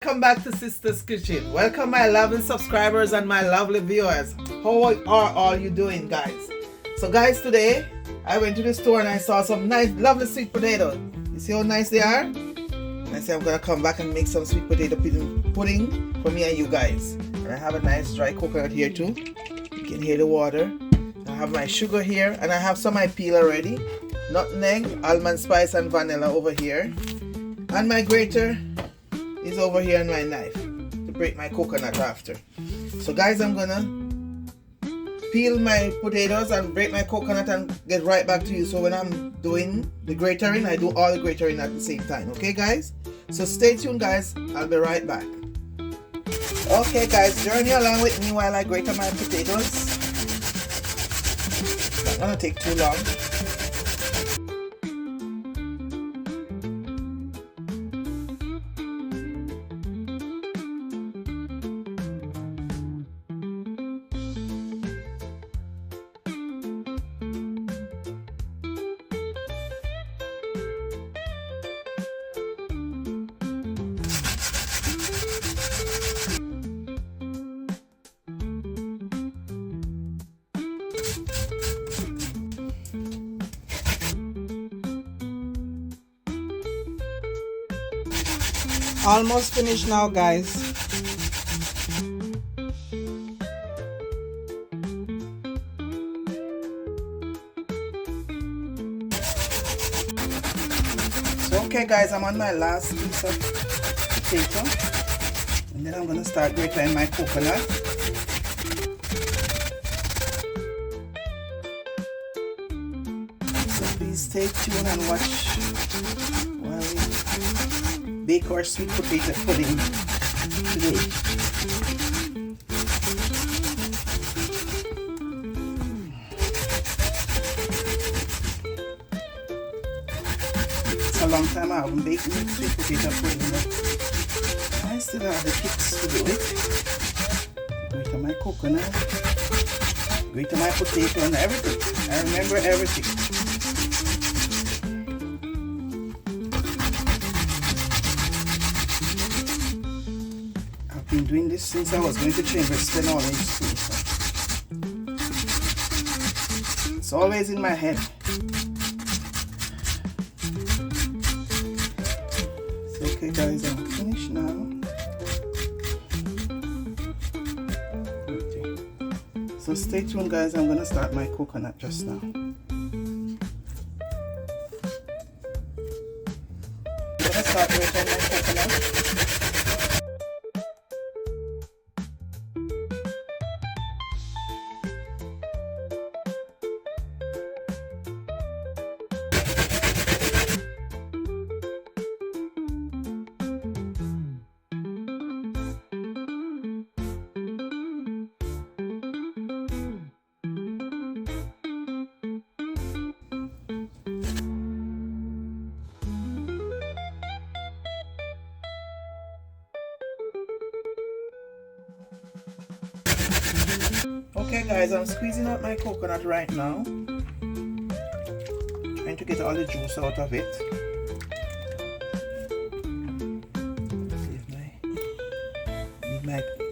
Welcome back to Sister's Kitchen. Welcome my lovely subscribers and my lovely viewers. How are all you doing, guys? So guys, today I went to the store and I saw some nice lovely sweet potatoes. You see how nice they are? And I said I'm gonna come back and make some sweet potato pudding for me and you guys. And I have a nice dry coconut here too. You can hear the water. I have my sugar here and I have some I peel already. Nutmeg, almond spice and vanilla over here. And my grater is over here and my knife to break my coconut after. So guys, I'm gonna peel my potatoes and break my coconut and get right back to you. So when I'm doing the gratering, I do all the gratering at the same time. Okay guys? So stay tuned guys, I'll be right back. Okay guys, journey along with me while I grate my potatoes. It's not gonna take too long. Almost finished now, guys. So okay guys, I'm on my last piece of potato. And then I'm gonna start grating my coconut. So please stay tuned and watch while we bake our sweet potato pudding today. It's a long time I haven't baked sweet potato pudding, but I still have the kicks to do it. Grate my coconut, grate my potato and everything. I remember everything. I've been doing this since I was going to Chambers 10 all age school. So it's always in my head. So okay guys, I'm finished now. Okay. So stay tuned guys, I'm gonna start my coconut just now. I'm gonna start with my coconut. Okay guys, I'm squeezing out my coconut right now. Trying to get all the juice out of it.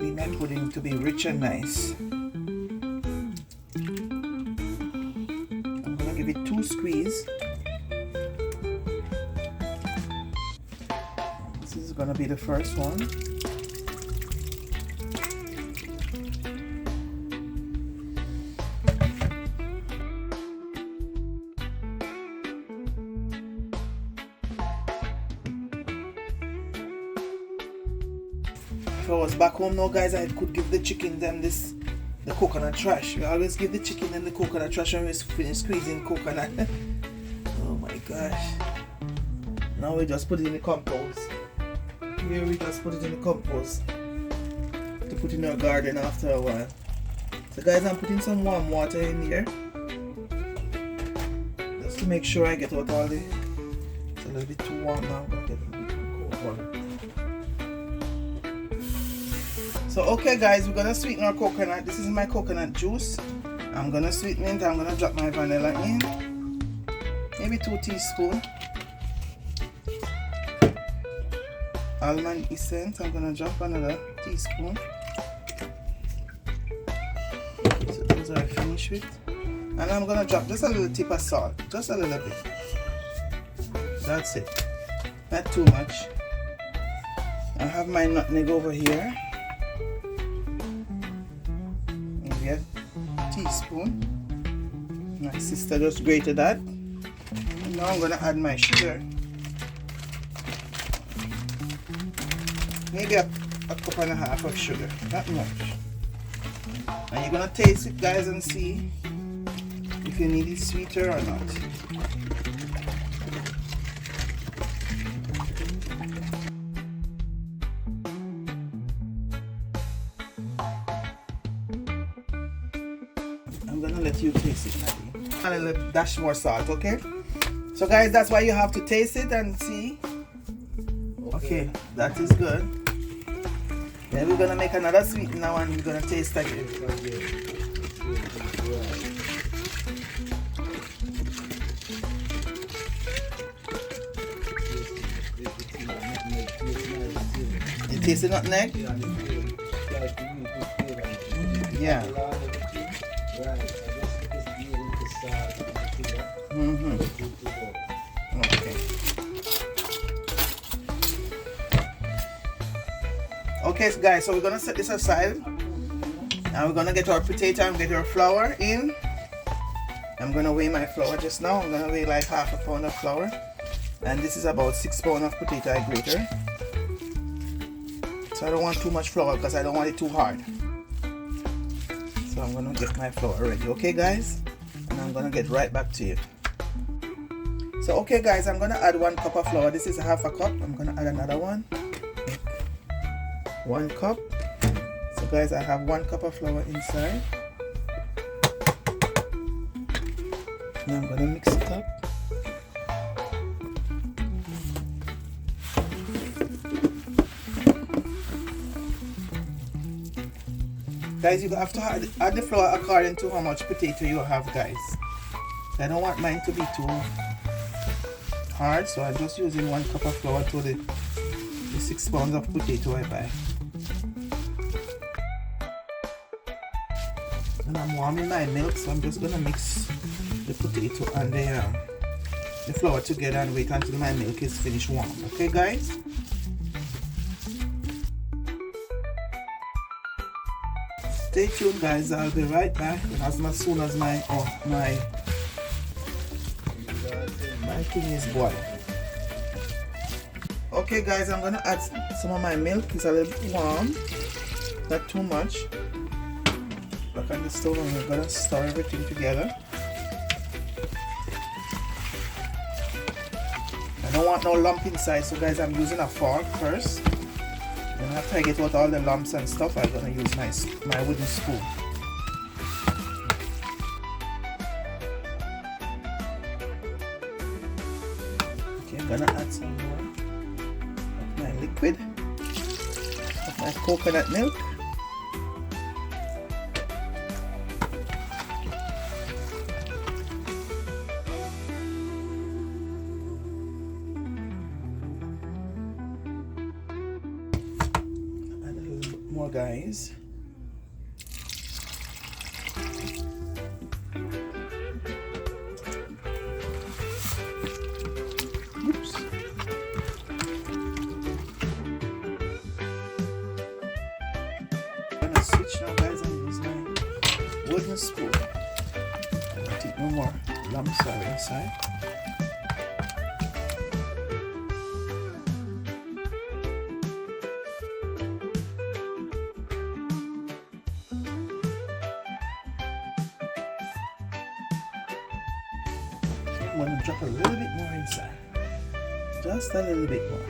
Need my pudding to be rich and nice. I'm gonna give it 2 squeezes. This is gonna be the first one. If I was back home now guys, I could give the chicken them the coconut trash. We always give the chicken and the coconut trash when we finish squeezing coconut. Oh my gosh. Now we just put it in the compost. Here we just put it in the compost to put in our garden after a while. So guys, I'm putting some warm water in here just to make sure I get out all the... It's a little bit too warm now. I'm gonna get a little bit cold water. So okay guys, we're gonna sweeten our coconut. This is my coconut juice. I'm gonna sweeten it. I'm gonna drop my vanilla in. Maybe 2 teaspoons. almond essence. I'm gonna drop another teaspoon. So those are finished with. And I'm gonna drop just a little tip of salt, just a little bit. That's it. Not too much. I have my nutmeg over here. Maybe a teaspoon. My sister just grated that. And now I'm gonna add my sugar. Maybe a cup and a half of sugar, not much. And you're gonna taste it, guys, and see if you need it sweeter or not. I'm gonna let you taste it, Maddie. A little dash more salt, okay? So guys, that's why you have to taste it and see. Okay, that is good. Then we're gonna make another sweetener and we're gonna taste again. You taste the nutmeg? Yeah. Okay. Okay, guys, so we're gonna set this aside and we're gonna get our potato and get our flour in. I'm gonna weigh my flour just now. I'm gonna weigh like half a pound of flour, and this is about 6 pounds of potato I grated. So I don't want too much flour because I don't want it too hard. So I'm gonna get my flour ready, okay guys? And I'm gonna get right back to you. So okay guys, I'm gonna add 1 cup of flour. This is half a cup. I'm gonna add another one. 1 cup. So guys, I have 1 cup of flour inside. Now I'm gonna mix it up. Guys, you have to add the flour according to how much potato you have, guys. I don't want mine to be too hard, so I'm just using 1 cup of flour to the 6 pounds of potato I buy. And I'm warming my milk, so I'm just gonna mix the potato and the flour together and wait until my milk is finished warm. Okay, guys? Stay tuned, guys. I'll be right back as soon as my thing is boiled. Okay, guys, I'm gonna add some of my milk. It's a little bit warm, not too much. Back on the stove, and we're gonna stir everything together. I don't want no lump inside, so guys, I'm using a fork first. And after I get out all the lumps and stuff, I'm gonna use my wooden spoon. Okay, I'm gonna add some more of my liquid, of my coconut milk. More, guys. Oops. I'm gonna switch now, guys, and use my wooden spoon. I don't think no more lumps are inside. I'm going to drop a little bit more inside. Just a little bit more.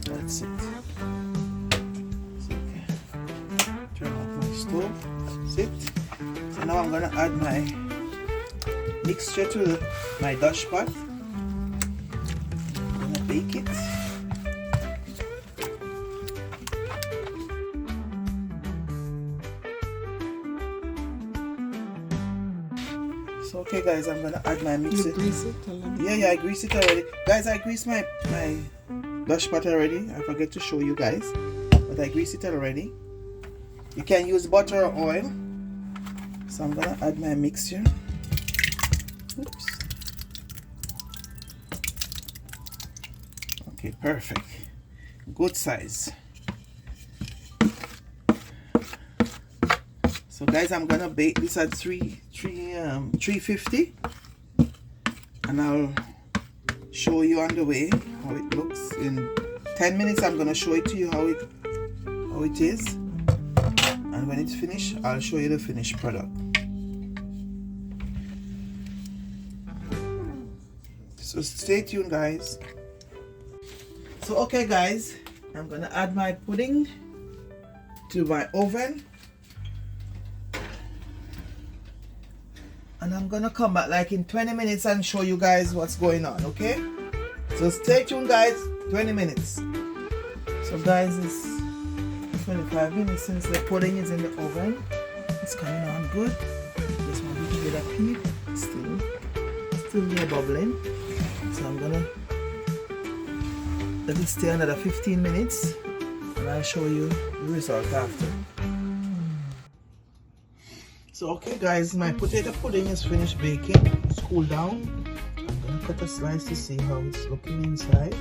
That's it. Okay. Turn off my stove. That's it. So now I'm going to add my mixture to my Dutch pot. I'm going to bake it. So okay, guys, I'm gonna add my mixture. You grease it already? Yeah, I grease it already. Guys, I grease my brush pot already. I forget to show you guys, but I grease it already. You can use butter or oil. So I'm gonna add my mixture. Oops. Okay, perfect. Good size. So guys, I'm gonna bake this at 350, and I'll show you on the way how it looks. In 10 minutes I'm gonna show it to you how it is, and when it's finished I'll show you the finished product. So stay tuned, guys. So okay guys, I'm gonna add my pudding to my oven, and I'm gonna come back like in 20 minutes and show you guys what's going on. Okay, so stay tuned guys. 20 minutes. So guys, it's 25 minutes since the pudding is in the oven. It's coming on good. Just want to give it a peep. Still there bubbling. So I'm gonna let it stay another 15 minutes, and I'll show you the result after. So okay guys, my potato pudding is finished baking. It's cooled down. I'm gonna cut a slice to see how it's looking inside.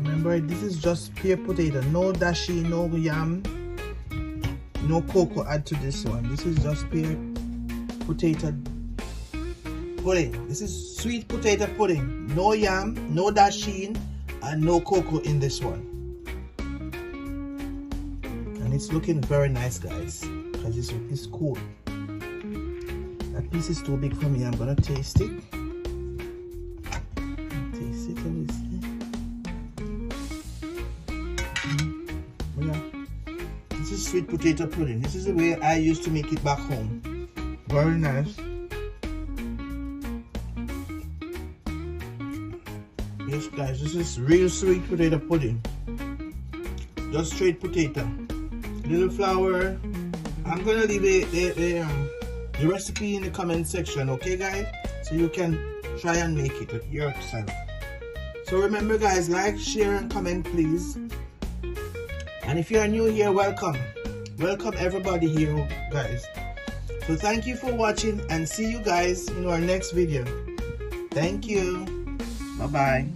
Remember, this is just pure potato, no dashi, no yam, no cocoa add to this one. This is just pure potato pudding. This is sweet potato pudding, no yam, no dasheen, and no cocoa in this one. And it's looking very nice guys, because it's cool. That piece is too big for me. I'm gonna taste it. Taste it and see. Yeah, this is sweet potato pudding. This is the way I used to make it back home. Very nice. Yes guys, this is real sweet potato pudding. Just straight potato, little flour. I'm gonna leave the recipe in the comment section, okay guys, so you can try and make it yourself. So remember guys, like, share and comment please. And if you are new here, welcome everybody here guys. So thank you for watching, and see you guys in our next video. Thank you. Bye bye.